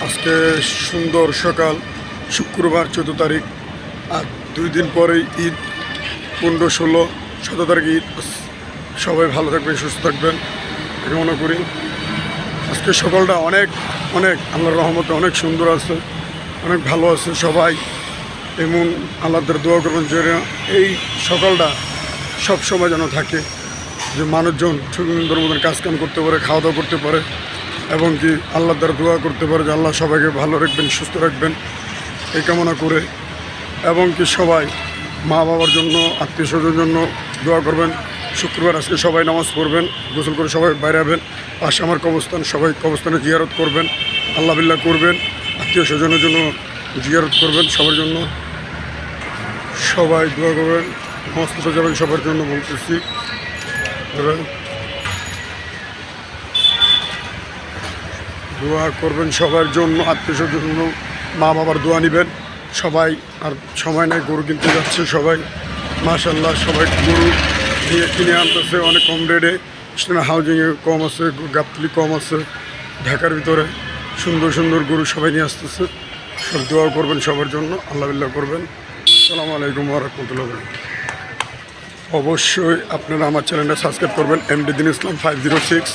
আজকে সুন্দর সকাল, শুক্রবার 14 তারিখ। আর 2 দিন পরেই ঈদ, 15, 16, 17 তারিখ ঈদ। সবাই ভালো থাকবেন, সুস্থ থাকবেন এটা মনে করি। আজকে সকালটা অনেক আল্লাহর রহমতে অনেক সুন্দর আছে, অনেক ভালো আছে। সবাই এমন আল্লাহদের দোয়া করবেন যে এই সকালটা সব সময় যেন থাকে, যে মানুষজন সুন্দর মতন কাজকাম করতে পারে, খাওয়া দাওয়া করতে পারে, এবং কি আল্লাহর দ্বারা দোয়া করতে পারে যে আল্লাহ সবাইকে ভালো রাখবেন, সুস্থ রাখবেন এই কামনা করে। এবং কি সবাই মা বাবার জন্য, আত্মীয় স্বজনের জন্য দোয়া করবেন। শুক্রবার আজকে সবাই নামাজ পড়বেন, গোসল করে সবাই বাইরে হবেন। পাশে আমার কবরস্থান, সবাই কবরস্থানে জিয়ারত করবেন, আল্লাহ বিল্লাহ করবেন, আত্মীয় স্বজনের জন্য জিয়ারত করবেন, সবার জন্য সবাই দোয়া করবেন। নামাজ পড়তে যাবেন সবার জন্য বলতেছি। দোয়া করবেন সবার জন্য, আত্মীয় স্বজনের জন্য, মা বাবার দোয়া নেবেন সবাই। আর সময় নাই, গরু কিনতে যাচ্ছে সবাই, মাশাল্লাহ সবাই গরু কিনে আনতেছে অনেক কম রেটে। হাউজিংয়ে কম আছে, গাবতলি কম আছে, ঢাকার ভিতরে সুন্দর সুন্দর গরু সবাই নিয়ে আসতেছে। সব দোয়া করবেন সবার জন্য, আল্লাহ বিল্লাহ করবেন। আসসালামু আলাইকুম ওয়া রাহমাতুল্লাহ। অবশ্যই আপনারা আমার চ্যানেলটা সাবস্ক্রাইব করবেন, এমডি দিন ইসলাম 506।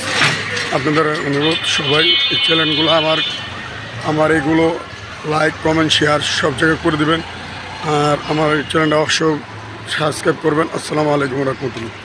আপনাদের অনুরোধ সবাই এই চ্যানেলগুলো আমার এগুলো লাইক, কমেন্ট, শেয়ার সব জায়গায় করে দেবেন। আর আমার এই চ্যানেলটা অবশ্যই সাবস্ক্রাইব করবেন। আসসালামু আলাইকুম ওয়া রাহমাতুল্লাহ।